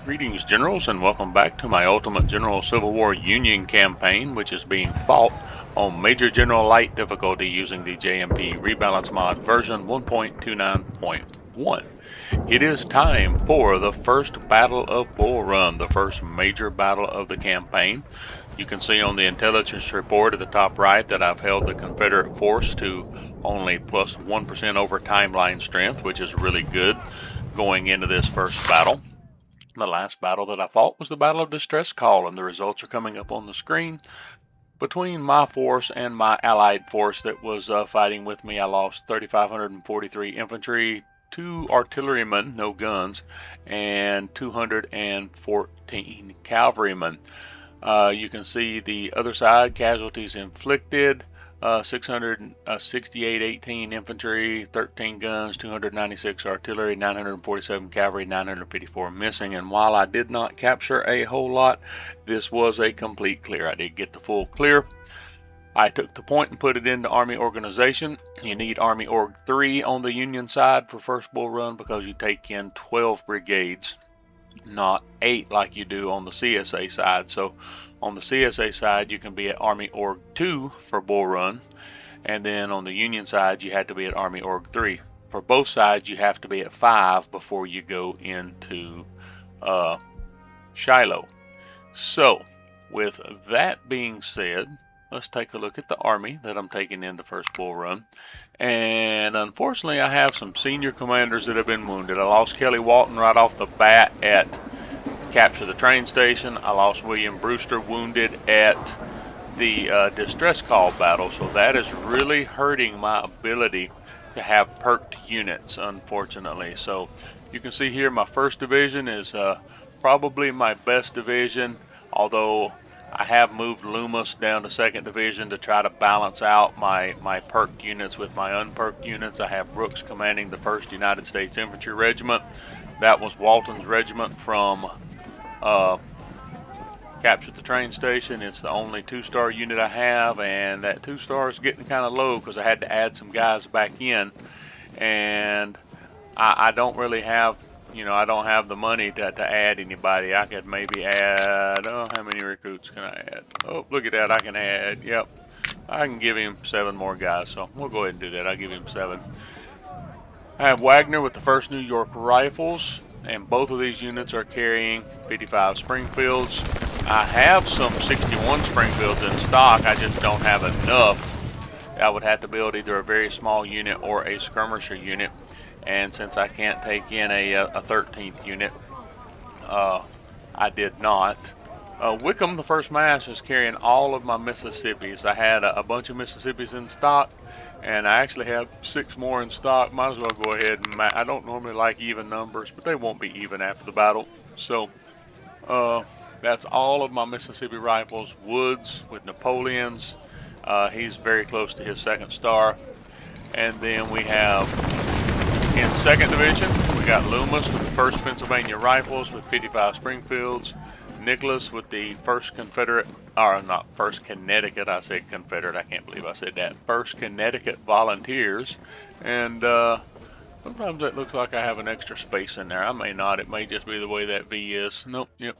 Greetings, Generals, and welcome back to my Ultimate General Civil War Union campaign, which is being fought on Major General Light difficulty using the JMP Rebalance mod version 1.29.1. It is time for the first Battle of Bull Run, the first major battle of the campaign. You can see on the intelligence report at the top right that I've held the Confederate force to only plus 1% over timeline strength, which is really good going into this first battle. The last battle that I fought was the Battle of Distress Call, and the results are coming up on the screen. Between my force and my allied force that was fighting with me, I lost 3,543 infantry, 2 artillerymen, no guns, and 214 cavalrymen. You can see the other side, casualties inflicted, 668 18 infantry, 13 guns, 296 artillery, 947 cavalry, 954 missing. And while I did not capture a whole lot, this was a complete clear. I did get the full clear. I took the point and put it into Army Organization. You need Army Org 3 on the Union side for first Bull Run because you take in 12 brigades, not 8 like you do on the CSA side. So on the CSA side, you can be at Army Org 2 for Bull Run, and then on the Union side, you had to be at Army Org 3. For both sides, you have to be at 5 before you go into Shiloh. So, with that being said, let's take a look at the Army that I'm taking into first Bull Run. And unfortunately, I have some senior commanders that have been wounded. I lost Kelly Walton right off the bat at Capture the Train Station. I lost William Brewster wounded at the Distress Call battle. So that is really hurting my ability to have perked units, unfortunately. So you can see here my 1st Division is probably my best division, although I have moved Loomis down to 2nd Division to try to balance out my perked units with my unperked units. I have Brooks commanding the 1st United States Infantry Regiment. That was Walton's regiment from Capture the Train Station. It's the only 2-star unit I have, and that 2-star is getting kind of low because I had to add some guys back in, and I don't really have, I don't have the money to add anybody. I could maybe add, how many recruits can I add? Oh, look at that, I can add, yep. I can give him 7 more guys, so we'll go ahead and do that. I'll give him 7. I have Wagner with the 1st New York Rifles, and both of these units are carrying 55 Springfields. I have some 61 Springfields in stock, I just don't have enough. I would have to build either a very small unit or a skirmisher unit. And since I can't take in a 13th unit, I did not. Wickham, the 1st Mass, is carrying all of my Mississippis. I had a bunch of Mississippis in stock, and I actually have 6 more in stock. Might as well go ahead and I don't normally like even numbers, but they won't be even after the battle. So that's all of my Mississippi rifles. Woods with Napoleons. He's very close to his 2nd star. And then we have in 2nd Division, we got Loomis with the 1st Pennsylvania Rifles with 55 Springfields. Nicholas with the 1st Confederate, or not 1st Connecticut, I said Confederate, I can't believe I said that. 1st Connecticut Volunteers. And sometimes it looks like I have an extra space in there. I may not, it may just be the way that V is. Nope, yep.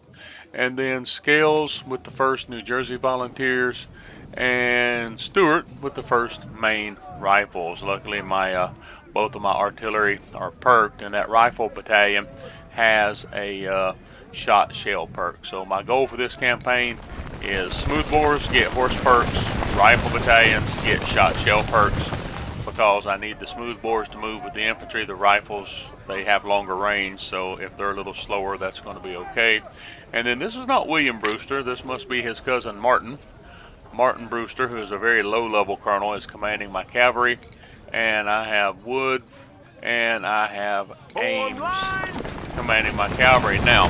And then Scales with the 1st New Jersey Volunteers. And Stewart with the 1st Maine Rifles. Luckily, both of my artillery are perked, and that rifle battalion has a shot shell perk. So my goal for this campaign is smoothbores get horse perks, rifle battalions get shot shell perks, because I need the smoothbores to move with the infantry. The rifles, they have longer range, so if they're a little slower, that's going to be okay. And then this is not William Brewster. This must be his cousin Martin. Martin Brewster, who is a very low-level colonel, is commanding my cavalry. And I have Wood, and I have Ames commanding my cavalry. Now,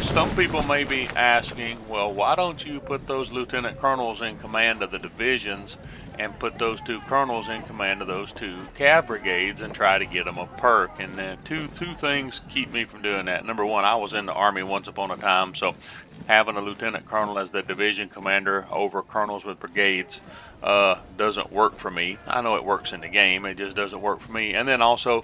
some people may be asking, well, why don't you put those lieutenant colonels in command of the divisions and put those 2 colonels in command of those 2 cav brigades and try to get them a perk? And then two things keep me from doing that. Number one, I was in the Army once upon a time, so having a lieutenant colonel as the division commander over colonels with brigades doesn't work for me. I know it works in the game, it just doesn't work for me. And then also,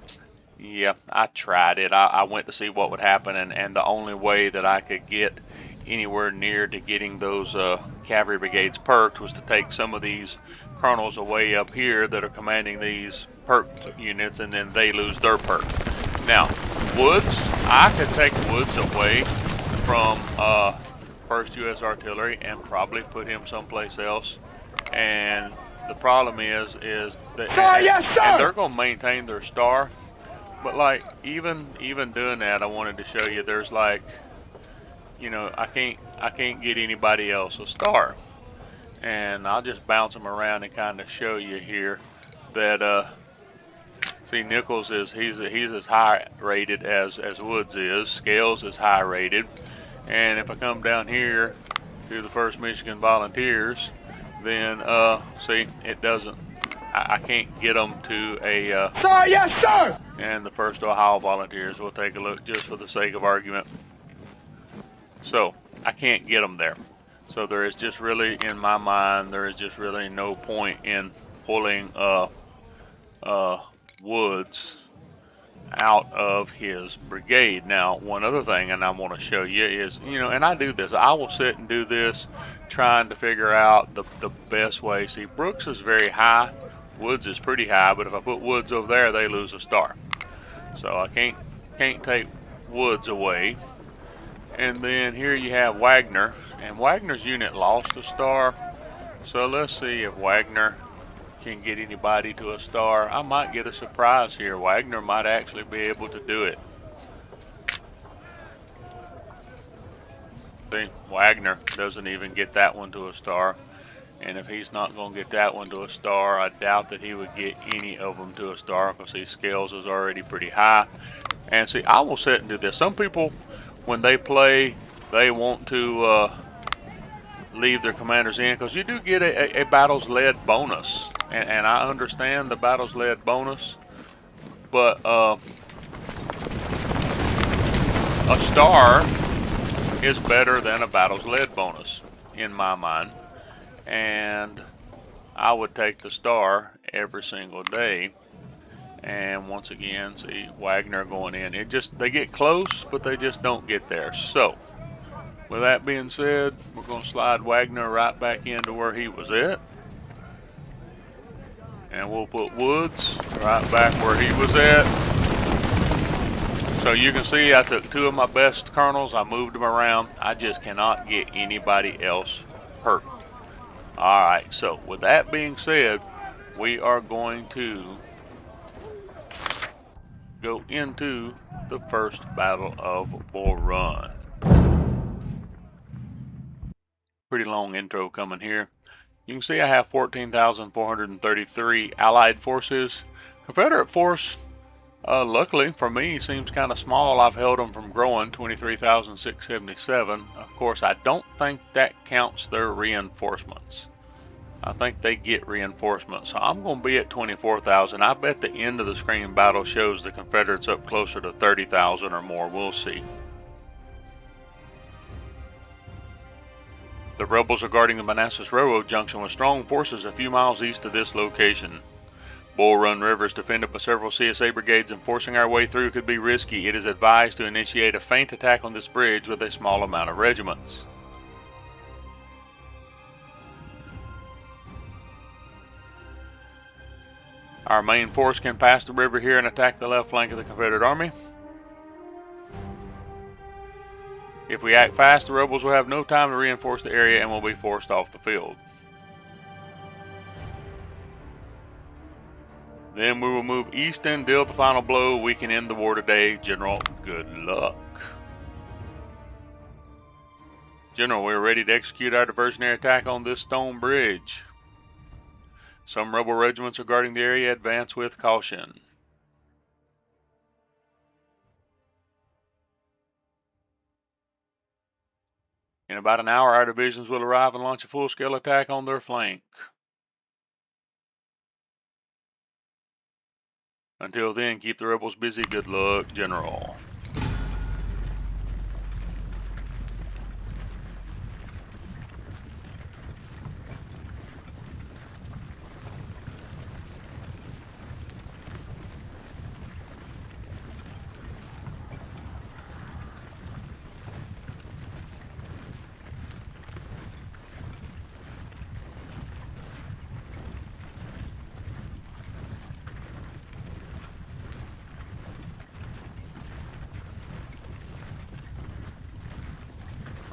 Yeah, I tried it. I went to see what would happen, and the only way that I could get anywhere near to getting those cavalry brigades perked was to take some of these colonels away up here that are commanding these perked units, and then they lose their perk. Now, Woods, I could take Woods away from 1st U.S. Artillery and probably put him someplace else. And the problem is that and they're going to maintain their star. But like even doing that, I wanted to show you there's like, you know, I can't get anybody else a star. And I'll just bounce them around and kind of show you here that see, Nichols is he's as high rated as Woods is. Scales is high rated. And if I come down here to the 1st Michigan Volunteers, then see, it doesn't, I can't get them to a Sir, yes, sir. And the 1st Ohio Volunteers, we'll take a look just for the sake of argument. So I can't get them there. So there is just really, in my mind, there is just really no point in pulling Woods out of his brigade. Now, one other thing, and I want to show you is, you know, and I do this, I will sit and do this trying to figure out the best way. See, Brooks is very high, Woods is pretty high, but if I put Woods over there, they lose a star. So I can't take Woods away. And then here you have Wagner, and Wagner's unit lost a star. So let's see if Wagner can get anybody to a star. I might get a surprise here. Wagner might actually be able to do it. See, Wagner doesn't even get that one to a star. And if he's not going to get that one to a star, I doubt that he would get any of them to a star, because see, Scales is already pretty high. And see, I will sit and do this. Some people, when they play, they want to leave their commanders in, because you do get a battles led bonus. And I understand the battles led bonus, but a star is better than a battles led bonus in my mind. And I would take the star every single day. And once again, see, Wagner going in. They get close, but they just don't get there. So, with that being said, we're going to slide Wagner right back into where he was at. And we'll put Woods right back where he was at. So you can see I took 2 of my best colonels. I moved them around. I just cannot get anybody else hurt. Alright, so with that being said, we are going to go into the first battle of Bull Run. Pretty long intro coming here. You can see I have 14,433 Allied forces. Confederate force, luckily for me, seems kind of small. I've held them from growing, 23,677. Of course, I don't think that counts their reinforcements. I think they get reinforcements. So I'm going to be at 24,000. I bet the end of the screen battle shows the Confederates up closer to 30,000 or more. We'll see. The rebels are guarding the Manassas Railroad junction with strong forces a few miles east of this location. Bull Run River is defended by several CSA brigades, and forcing our way through could be risky. It is advised to initiate a feint attack on this bridge with a small amount of regiments. Our main force can pass the river here and attack the left flank of the Confederate Army. If we act fast, the rebels will have no time to reinforce the area and will be forced off the field. Then we will move east and deal the final blow. We can end the war today. General, good luck. General, we're ready to execute our diversionary attack on this stone bridge. Some rebel regiments are guarding the area. Advance with caution. In about an hour, our divisions will arrive and launch a full-scale attack on their flank. Until then, keep the rebels busy. Good luck, General.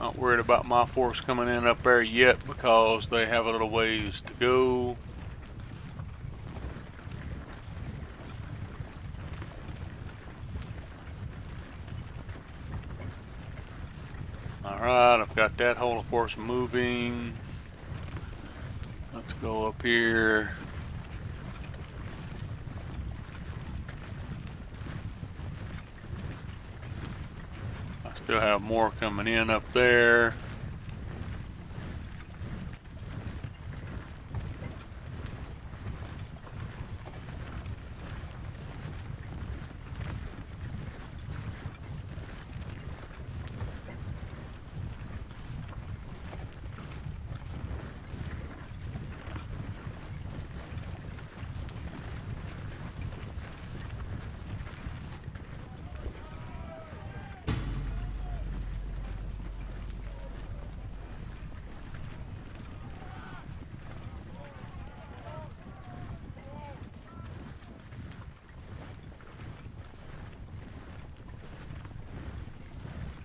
Not worried about my force coming in up there yet because they have a little ways to go. Alright, I've got that whole force moving. Let's go up here. I still have more coming in up there.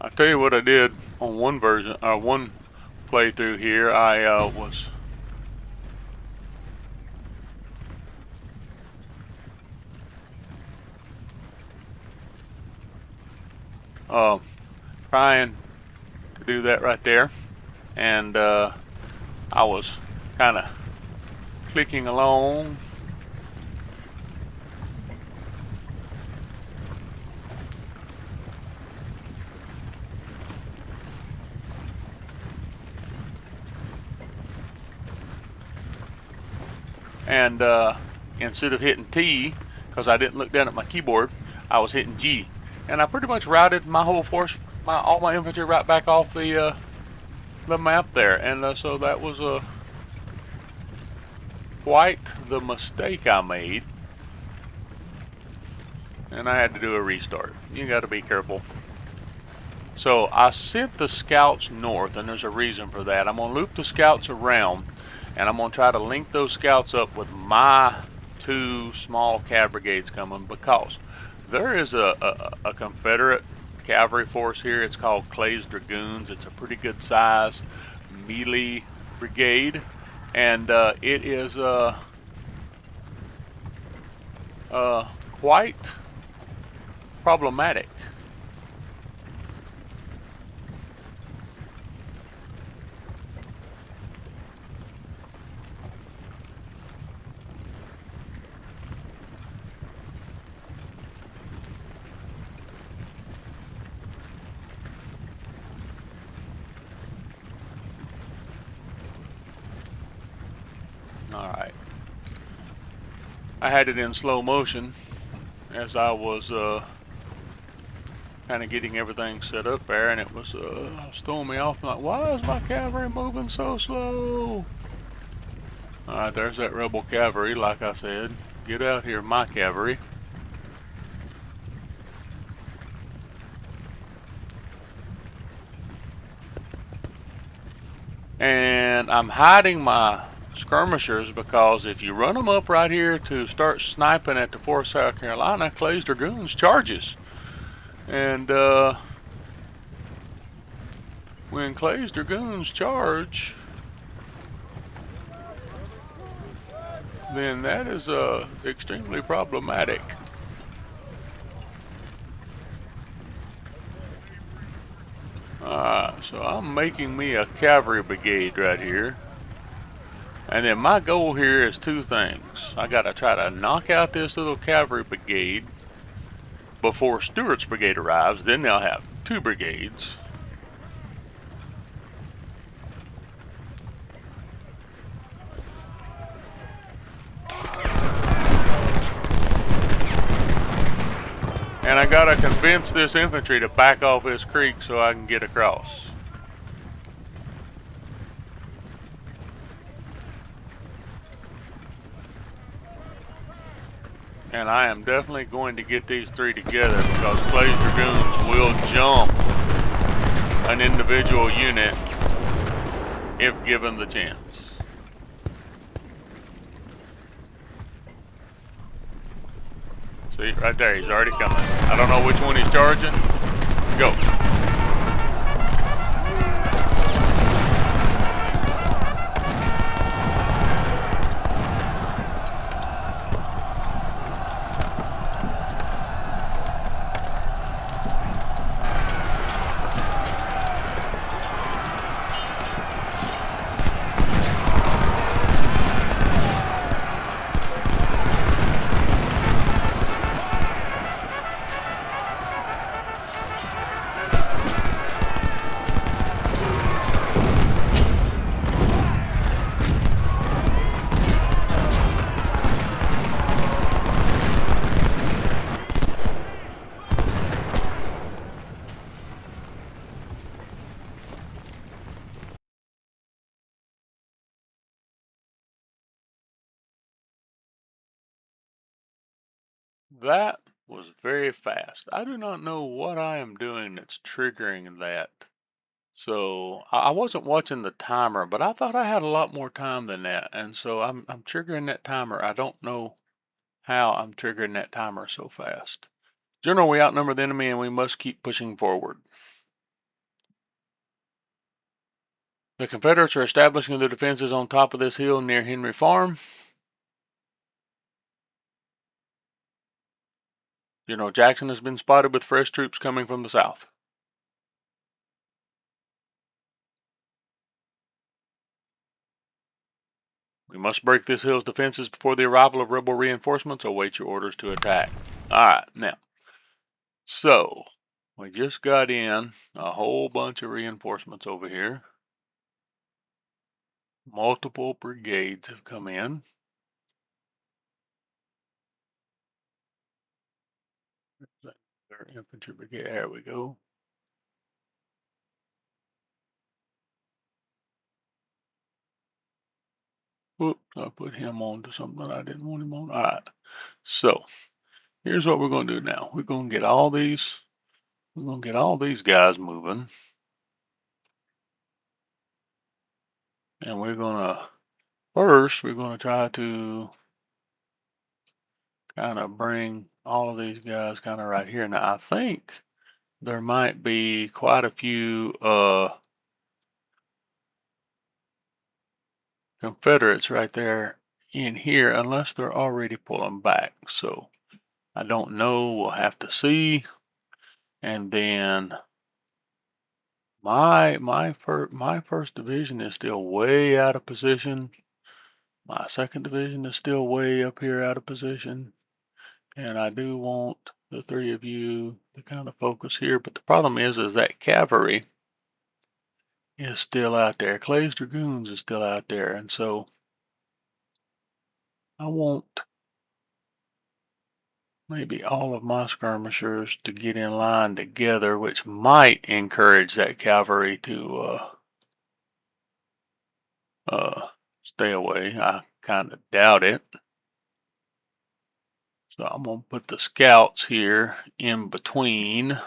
I'll tell you what I did on one version, one playthrough here. I was trying to do that right there, and I was kind of clicking along. And instead of hitting T, because I didn't look down at my keyboard, I was hitting G. And I pretty much routed my whole force, all my infantry right back off the map there. And so that was quite the mistake I made. And I had to do a restart. You got to be careful. So I sent the scouts north, and there's a reason for that. I'm going to loop the scouts around, and I'm going to try to link those scouts up with my 2 small cav brigades coming, because there is a Confederate cavalry force here. It's called Clay's Dragoons. It's a pretty good size melee brigade, and it is quite problematic. Alright. I had it in slow motion as I was kind of getting everything set up there, and it was throwing me off. I'm like, why is my cavalry moving so slow? Alright, there's that rebel cavalry, like I said. Get out here, my cavalry. And I'm hiding my skirmishers, because if you run them up right here to start sniping at the 4th South Carolina, Clay's Dragoons charges. And when Clay's Dragoons charge, then that is extremely problematic. So I'm making me a cavalry brigade right here. And then my goal here is 2 things. I gotta try to knock out this little cavalry brigade before Stewart's brigade arrives. Then they'll have 2 brigades. And I gotta convince this infantry to back off this creek so I can get across. And I am definitely going to get these 3 together, because Clay's Dragoons will jump an individual unit if given the chance. See, right there, he's already coming. I don't know which one he's charging. Go. That was very fast. I do not know what I am doing that's triggering that. So I wasn't watching the timer, but I thought I had a lot more time than that. And so I'm triggering that timer. I don't know how I'm triggering that timer so fast. General, we outnumber the enemy and we must keep pushing forward. The Confederates are establishing their defenses on top of this hill near Henry Farm. General Jackson has been spotted with fresh troops coming from the south. We must break this hill's defenses before the arrival of rebel reinforcements. Await your orders to attack. Alright, now. So, we just got in a whole bunch of reinforcements over here. Multiple brigades have come in. Their infantry brigade, there we go. Whoop, I put him on to something I didn't want him on. Alright, so here's what we're going to do now. We're going to get all these guys moving. And we're going to, first, we're going to try to kind of bring all of these guys kind of right here. Now, I think there might be quite a few Confederates right there in here, unless they're already pulling back. So I don't know. We'll have to see. And then my first division is still way out of position. My second division is still way up here out of position. And I do want the three of you to kind of focus here. But the problem is that cavalry is still out there. Clay's Dragoons is still out there. And so I want maybe all of my skirmishers to get in line together, which might encourage that cavalry to stay away. I kind of doubt it. So I'm going to put the scouts here in between.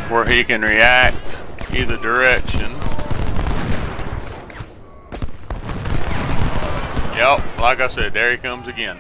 Where he can react either direction. Yep, like I said, there he comes again.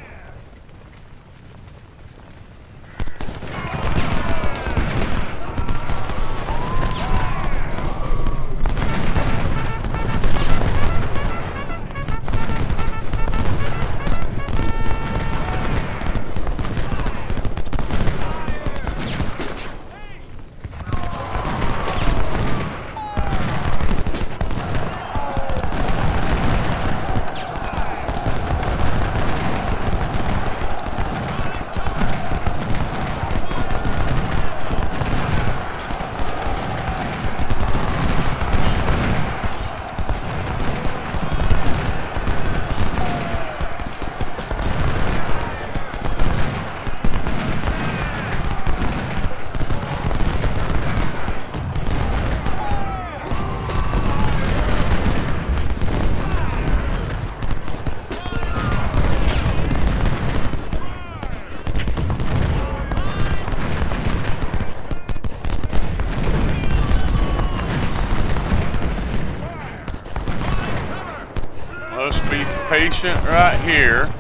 Must be patient right here.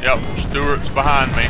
Yep, Stewart's behind me.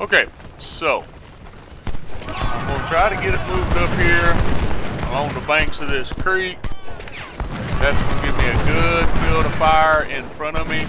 Okay, so I'm going to try to get it moved up here along the banks of this creek. That's going to give me a good field of fire in front of me.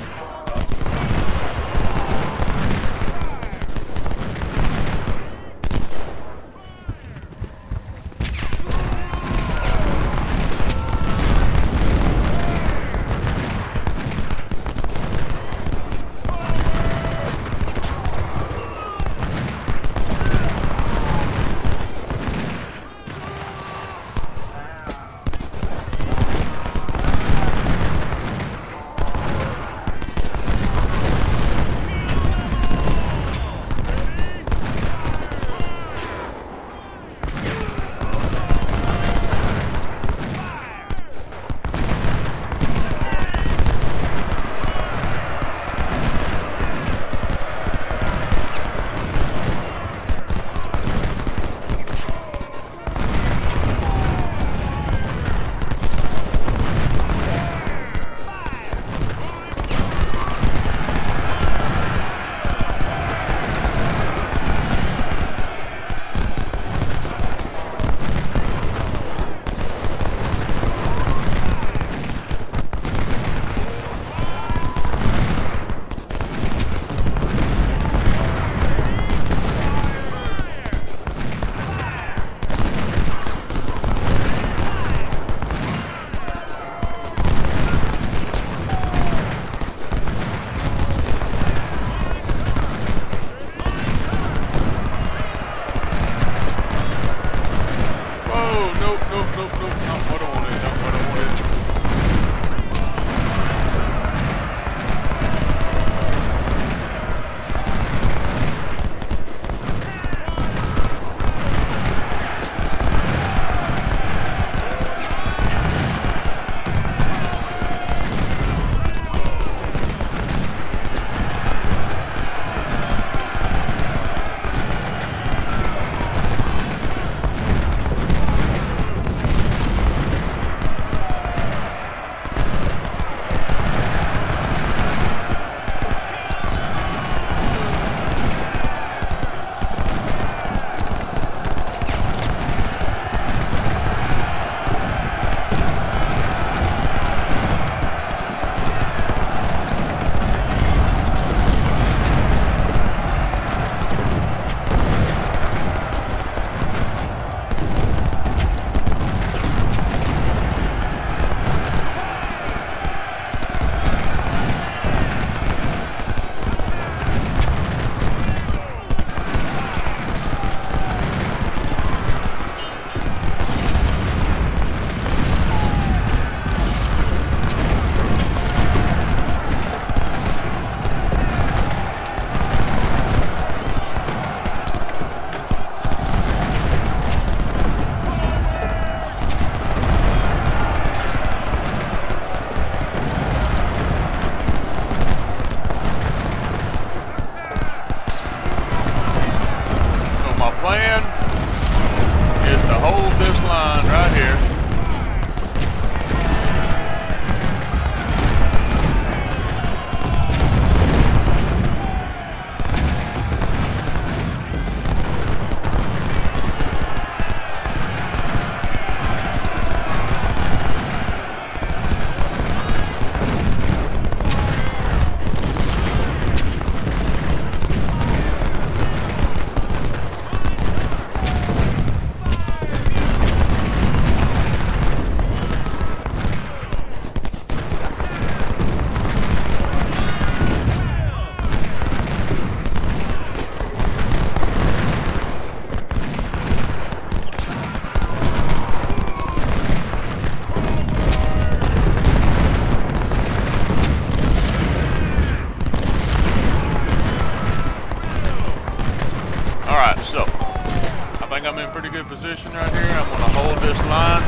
Position right here. I'm going to hold this line.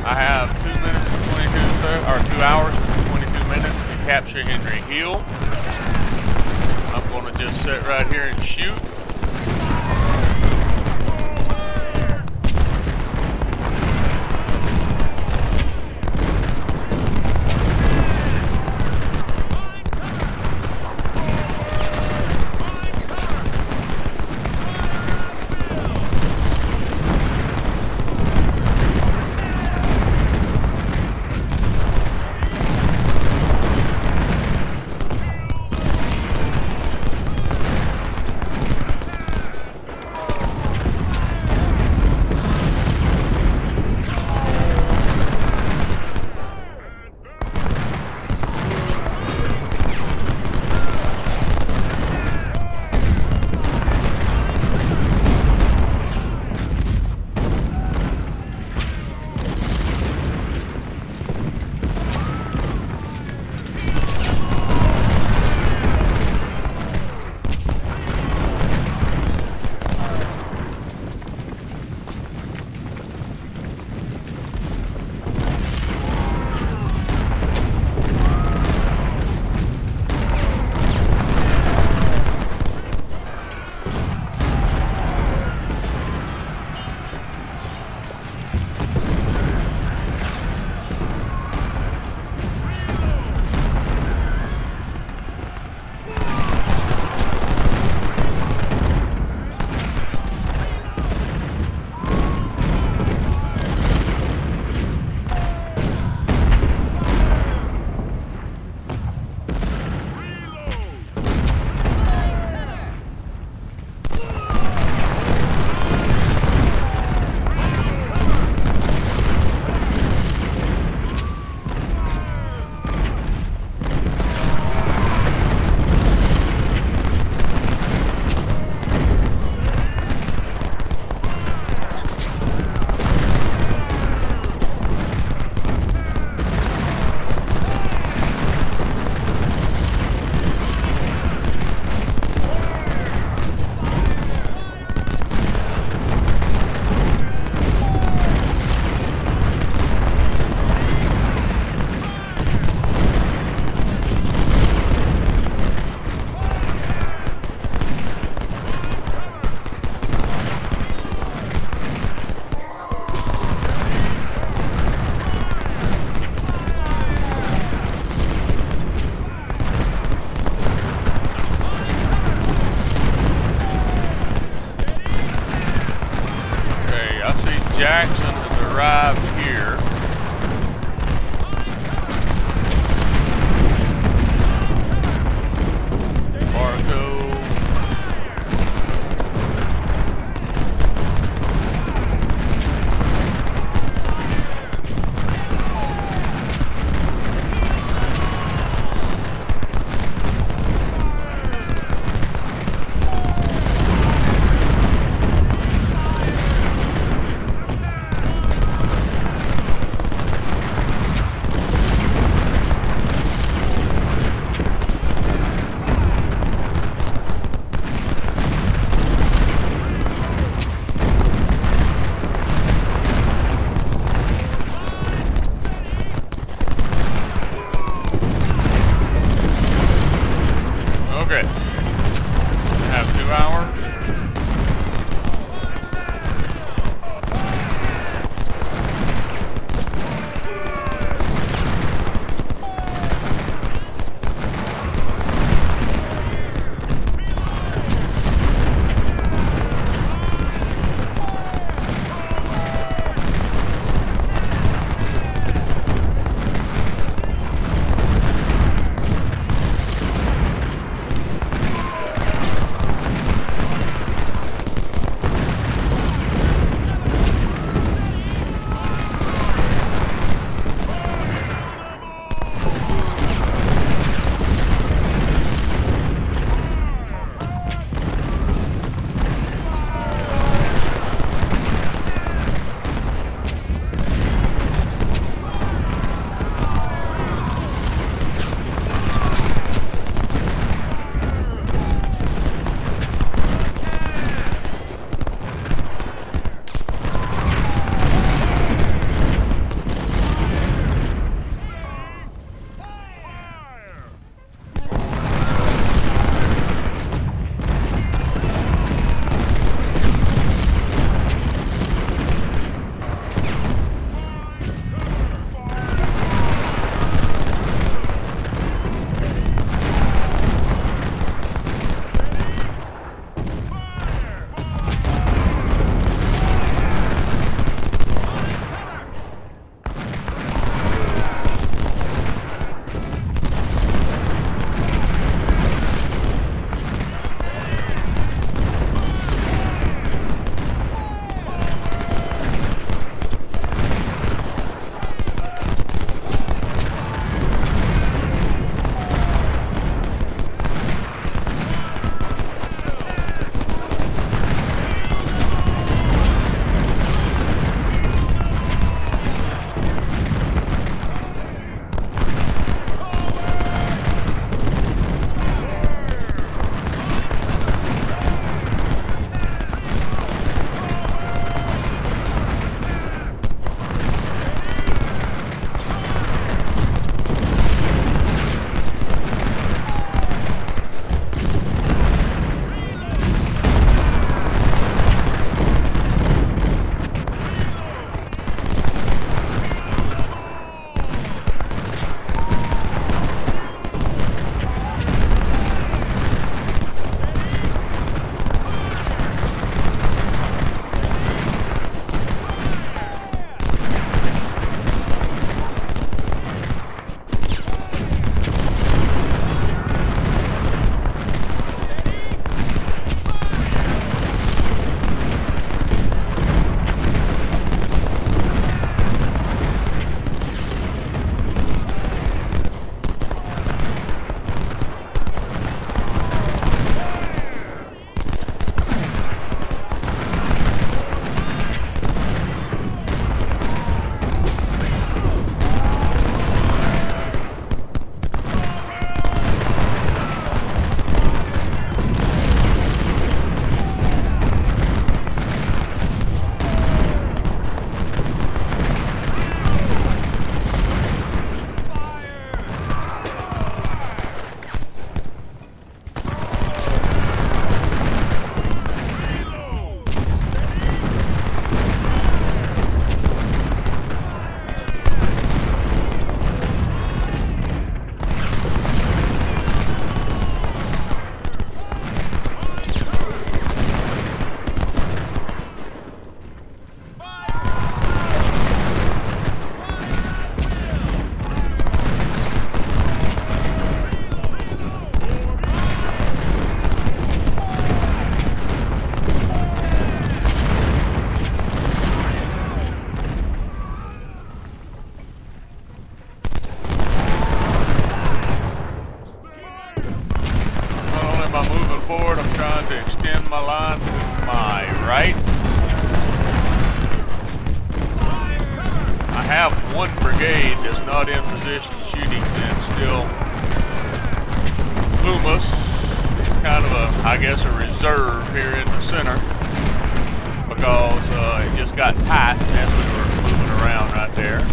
I have 2 minutes and 2 hours and 22 minutes to capture Henry Hill. I'm going to just sit right here and shoot. trying to extend my line to my right. I have one brigade that's not in position shooting and still Loomis. He's kind of a, I guess, a reserve here in the center because it just got tight as we were moving around right there.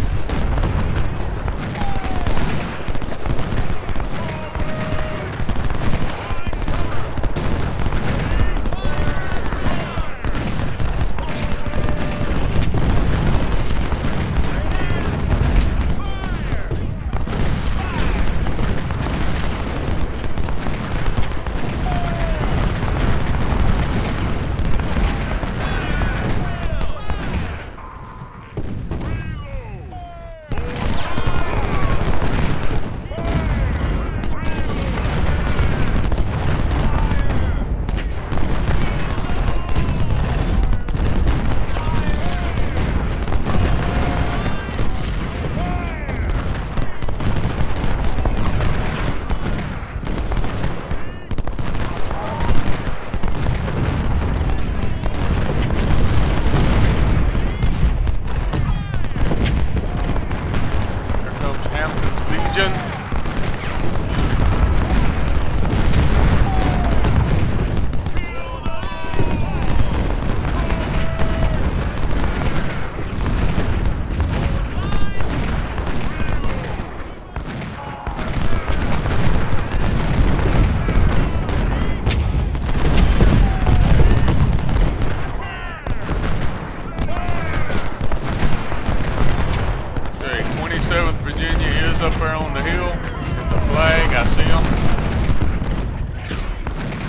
Up there on the hill, the flag, I see them.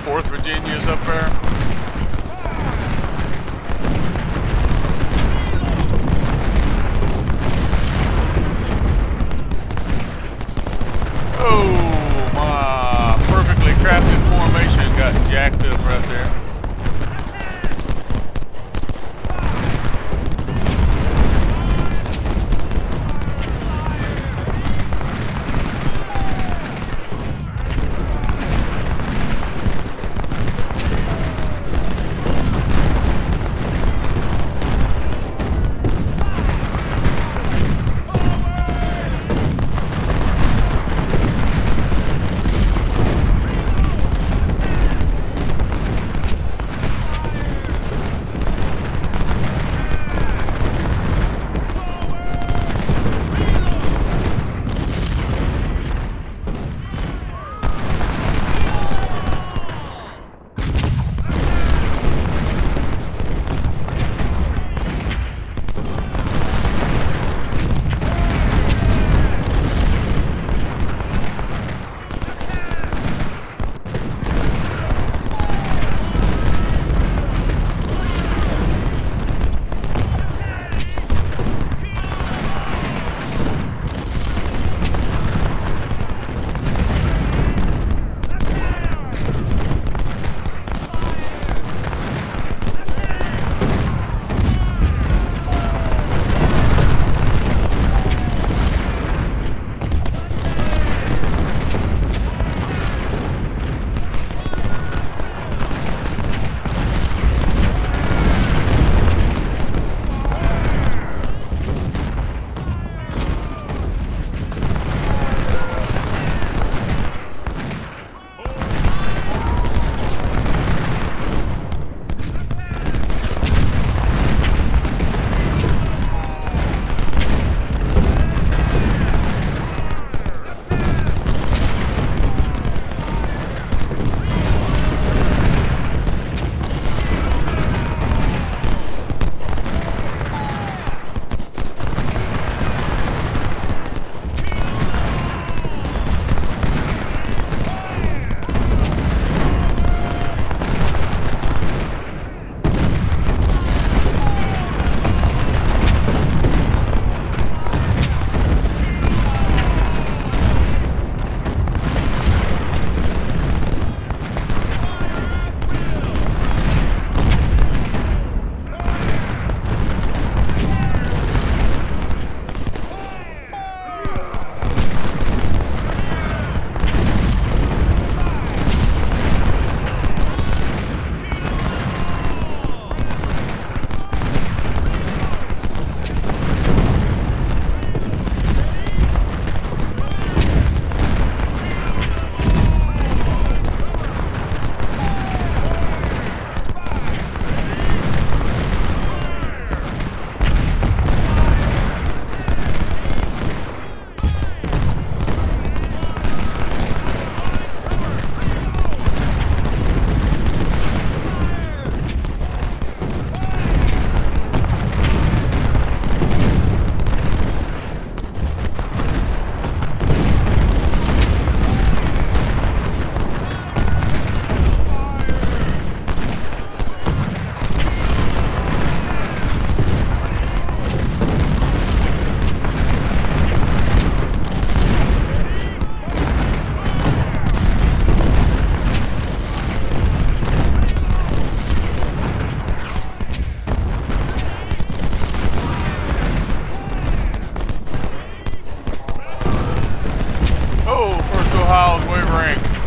4th Virginia's up there. Oh, my perfectly crafted formation got jacked up right there. ring.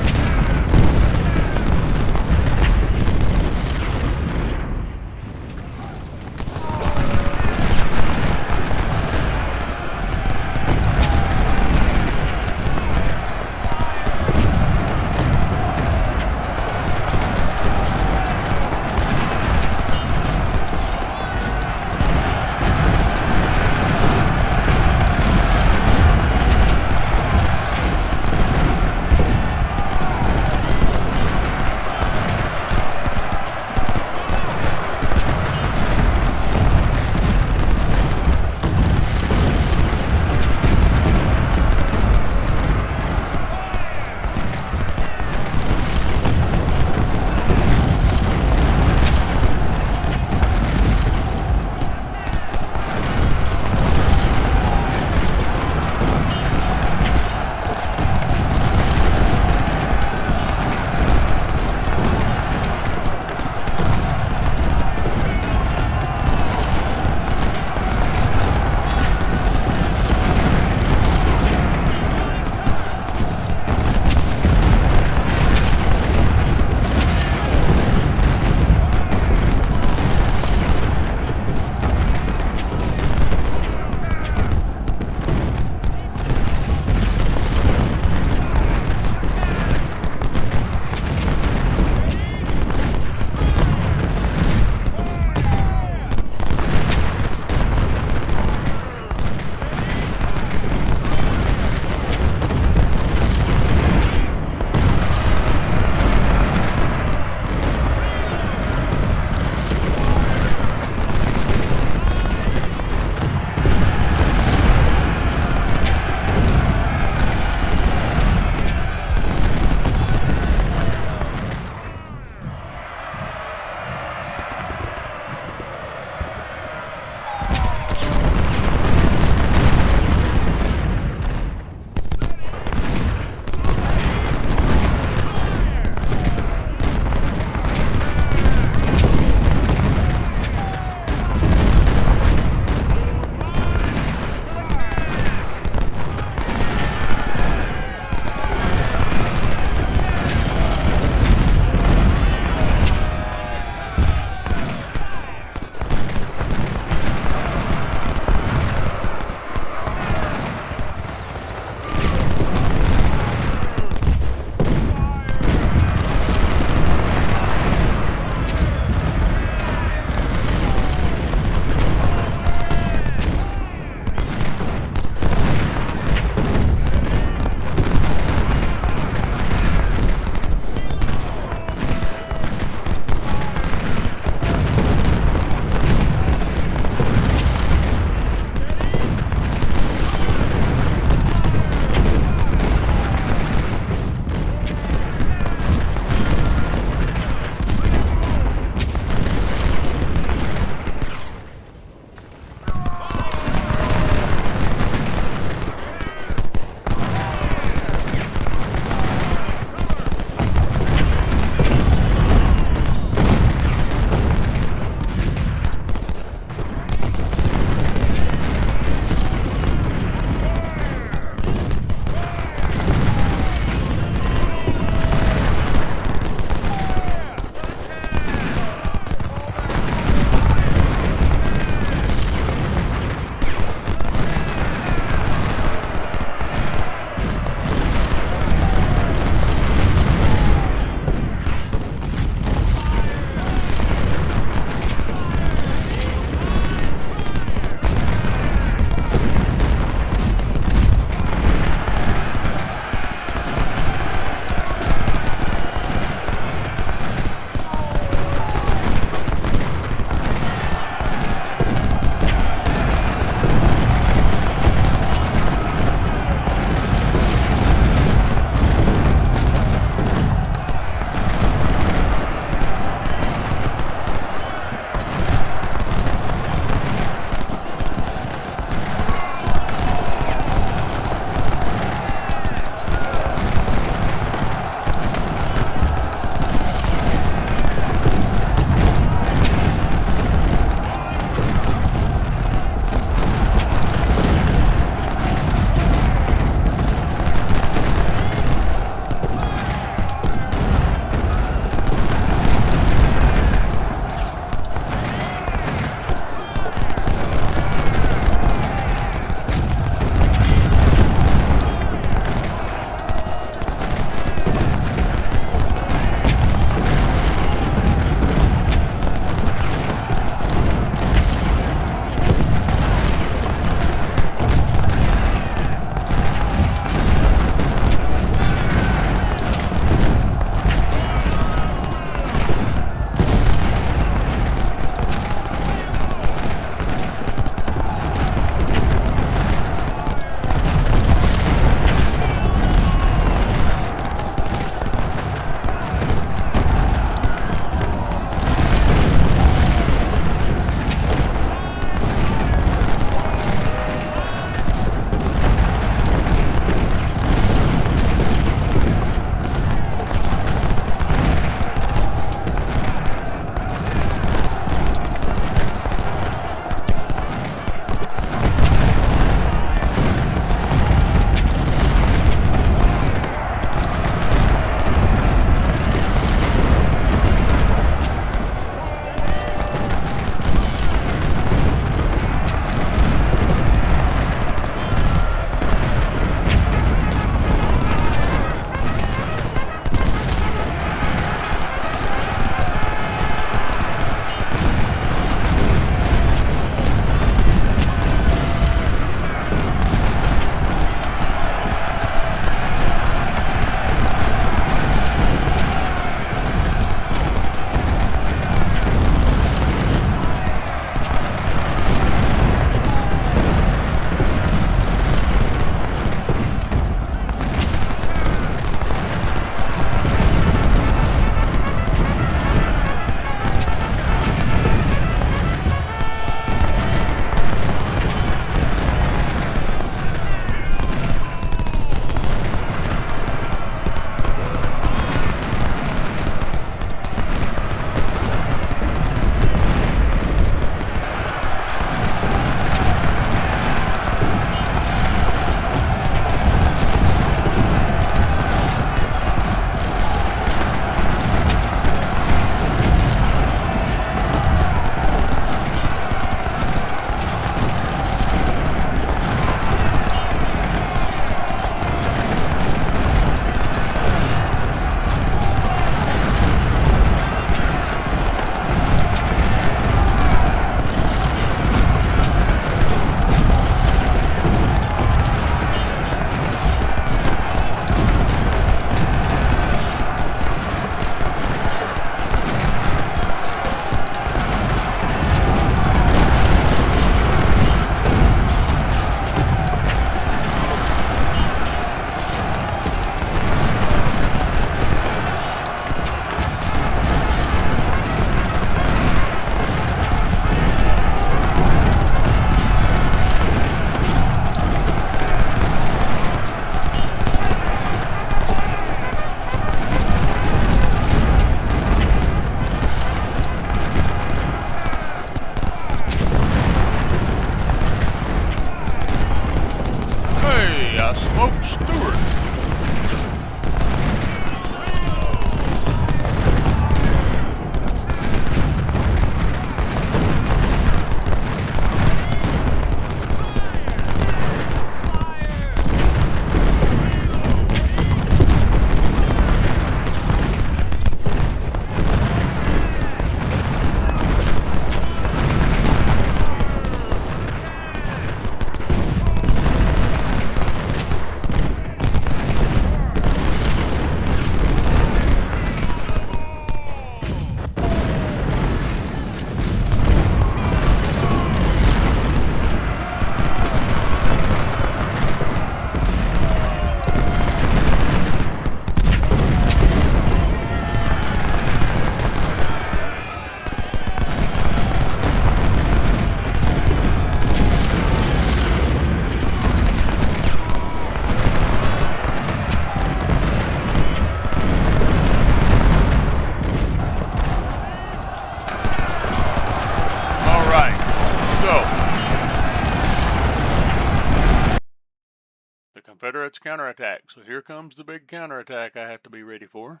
Confederates counterattack. So here comes the big counterattack I have to be ready for.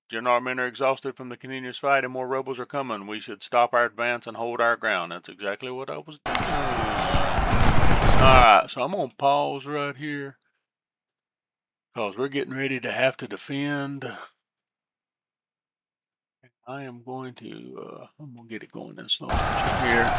General, our men are exhausted from the continuous fight and more rebels are coming. We should stop our advance and hold our ground. That's exactly what I was doing. Alright, so I'm going to pause right here because we're getting ready to have to defend. I am going to, I'm going to get it going in slow motion here.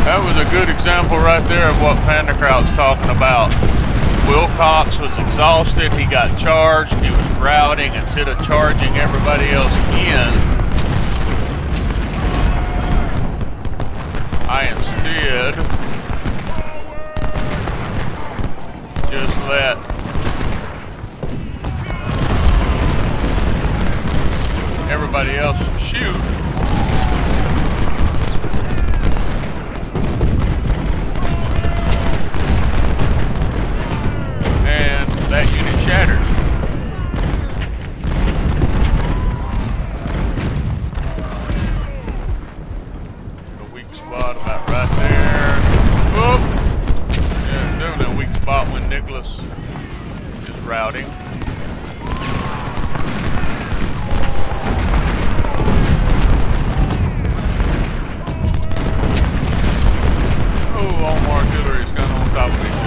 That was a good example right there of what Panderkraut's talking about. Wilcox was exhausted, he got charged, he was routing instead of charging everybody else in. I instead just let everybody else shoot. And that unit shattered. A weak spot about right there. Whoop! Yeah, it's definitely a weak spot when Nicholas is routing. Oh, all my artillery is kind of on top of each other.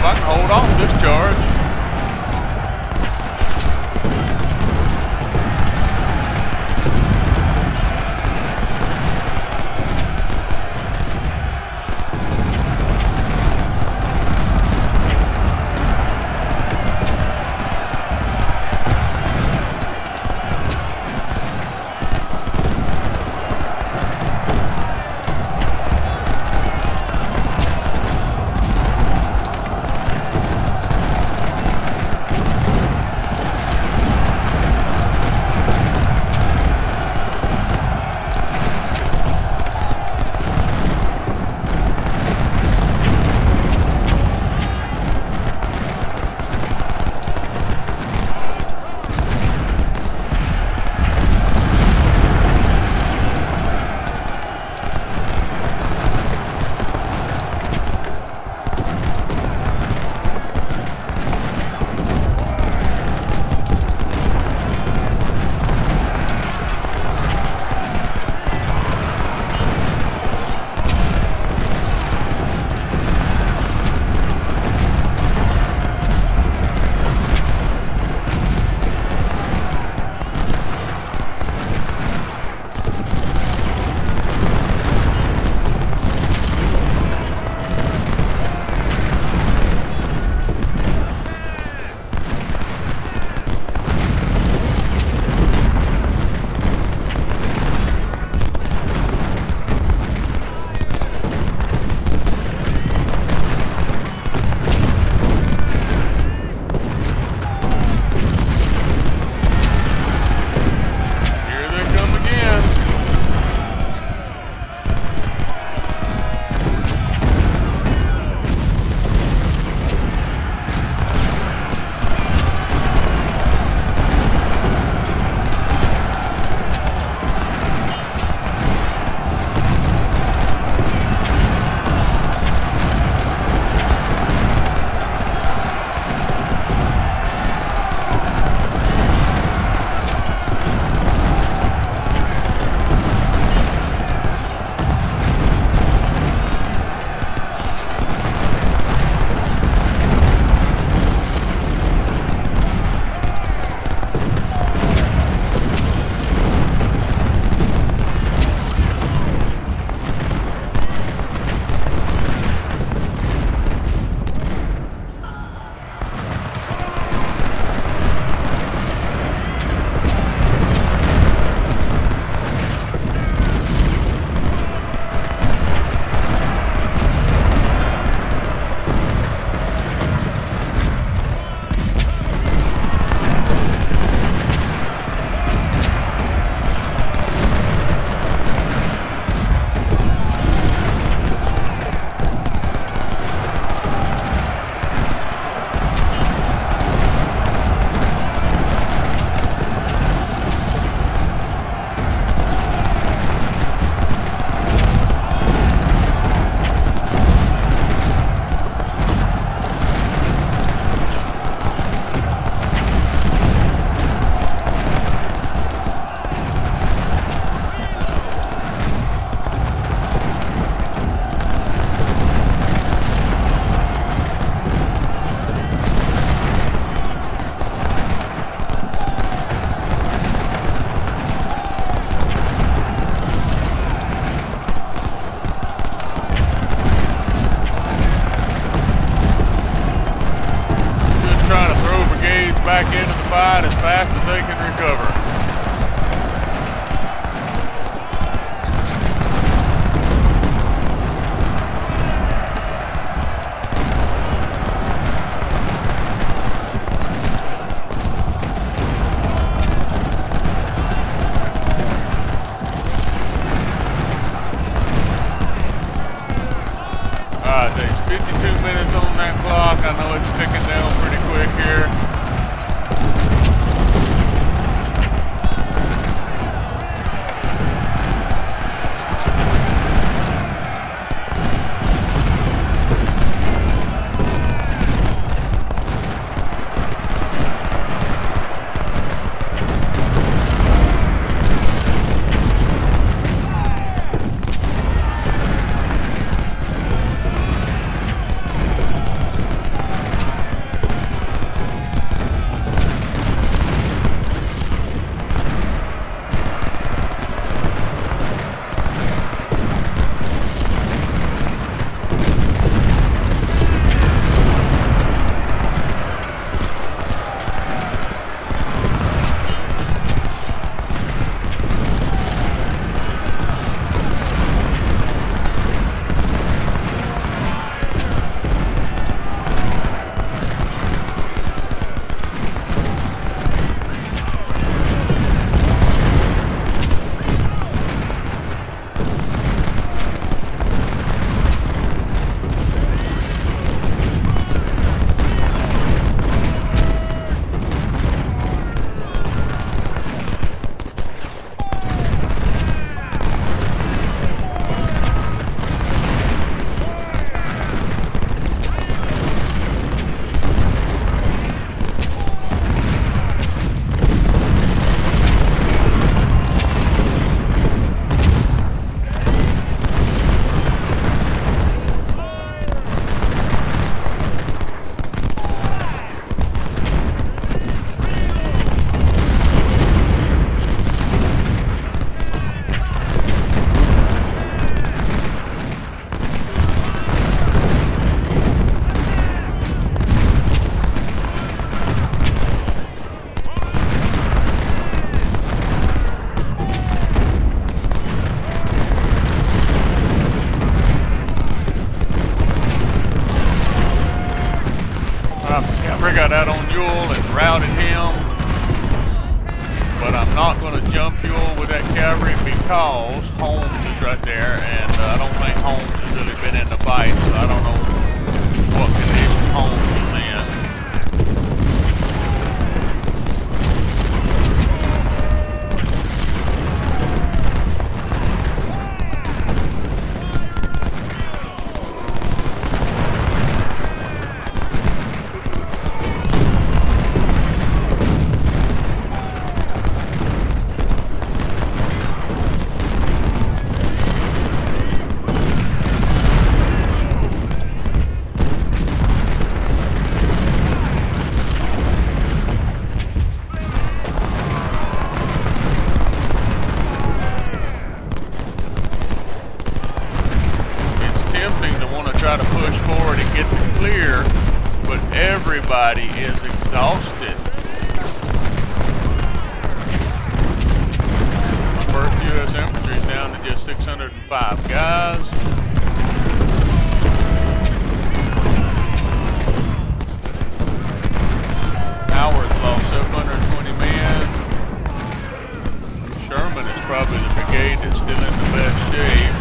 if I can hold off this charge. back into the fight as fast as they can recover. There's 52 minutes on that clock. I know it's ticking down pretty quick here. got out on Ewell and routed him. But I'm not going to jump Ewell with that cavalry because Holmes is right there, and I don't think Holmes has really been in the fight, so I don't know what condition Holmes is in. Try to push forward and get the clear, but everybody is exhausted. My 1st U.S. Infantry is down to just 605 guys. Howard's lost 720 men. Sherman is probably the brigade that's still in the best shape.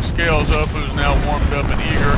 Scales up, who's now warmed up and eager.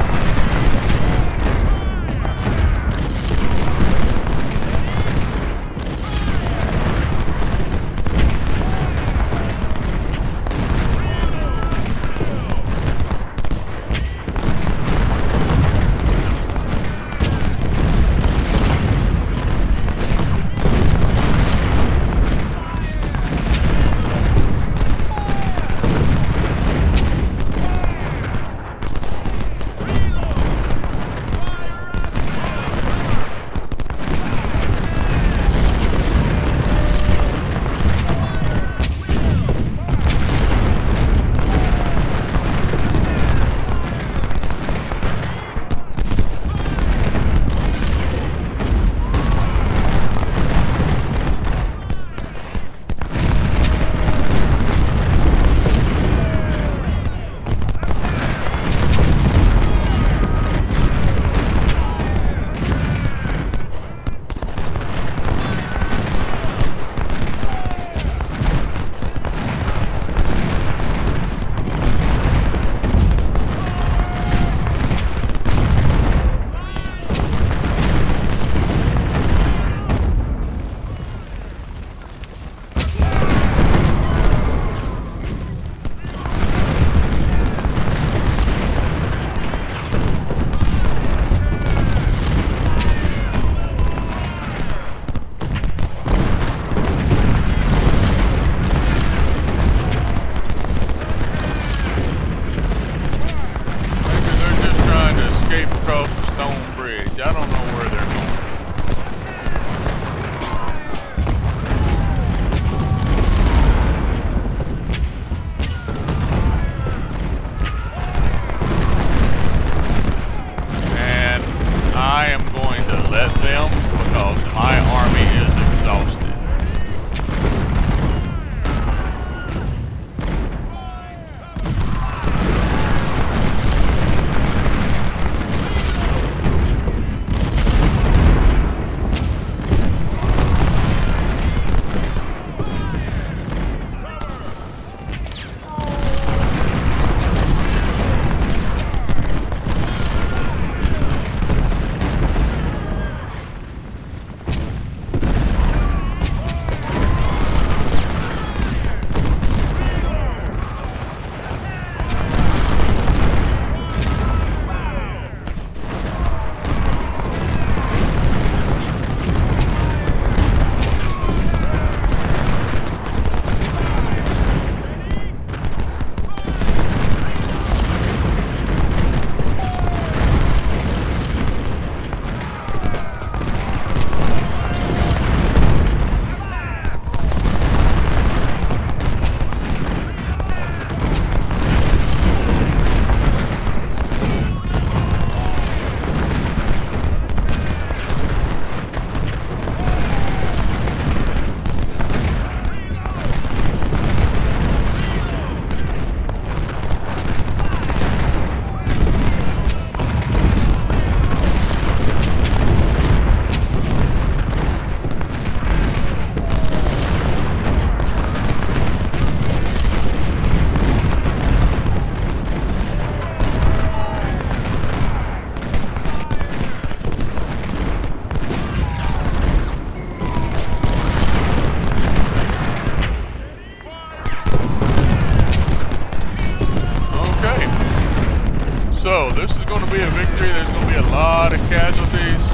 So this is going to be a victory. There's going to be a lot of casualties.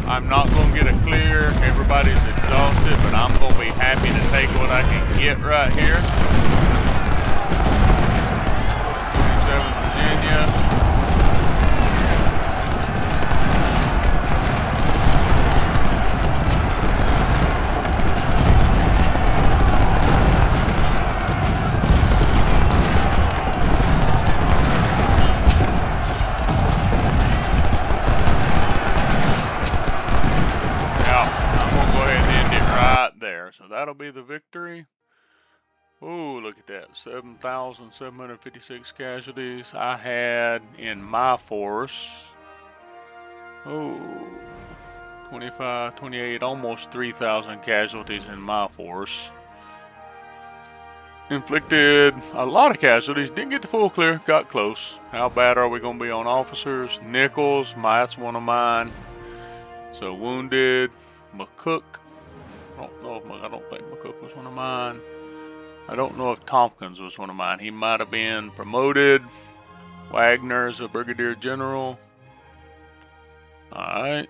I'm not going to get it clear. Everybody's exhausted, but I'm going to be happy to take what I can get right here. 27th Virginia. So that'll be the victory. Ooh, look at that. 7,756 casualties. I had in my force, 25, 28, almost 3,000 casualties in my force. Inflicted a lot of casualties. Didn't get the full clear. Got close. How bad are we going to be on officers? Nichols, that's one of mine. So wounded. McCook. I don't think McCook was one of mine. I don't know if Tompkins was one of mine. He might have been promoted. Wagner's a brigadier general. Alright.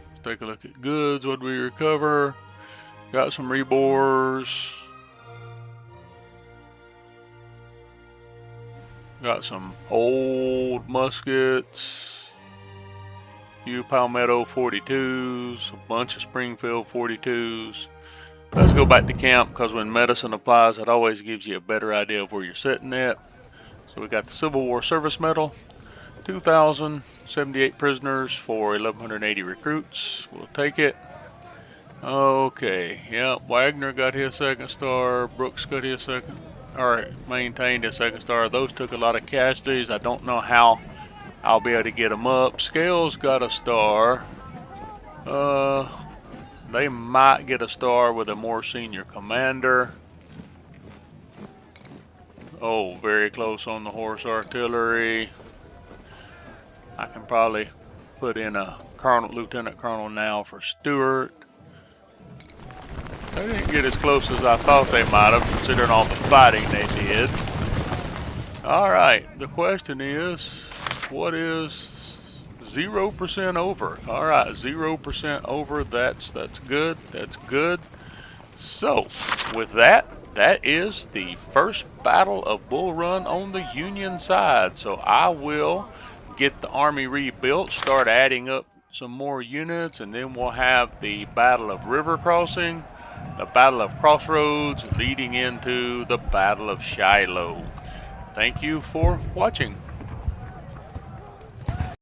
Let's take a look at goods. What did we recover? Got some rebores. Got some old muskets. Few Palmetto 42s, a bunch of Springfield 42s. Let's go back to camp, because when medicine applies, it always gives you a better idea of where you're sitting at. So we got the Civil War Service Medal, 2,078 prisoners for 1,180 recruits. We'll take it. Okay, yeah, Wagner got his second star. Brooks got his second, or maintained his second star. Those took a lot of casualties. I don't know how I'll be able to get them up. Scales got a star. They might get a star with a more senior commander. Oh, very close on the horse artillery. I can probably put in a lieutenant colonel now for Stewart. They didn't get as close as I thought they might have, considering all the fighting they did. Alright, the question is, what is 0% over? Alright, 0% over. That's good. That's good. So, with that is the first Battle of Bull Run on the Union side. So I will get the army rebuilt, start adding up some more units, and then we'll have the Battle of River Crossing, the Battle of Crossroads, leading into the Battle of Shiloh. Thank you for watching.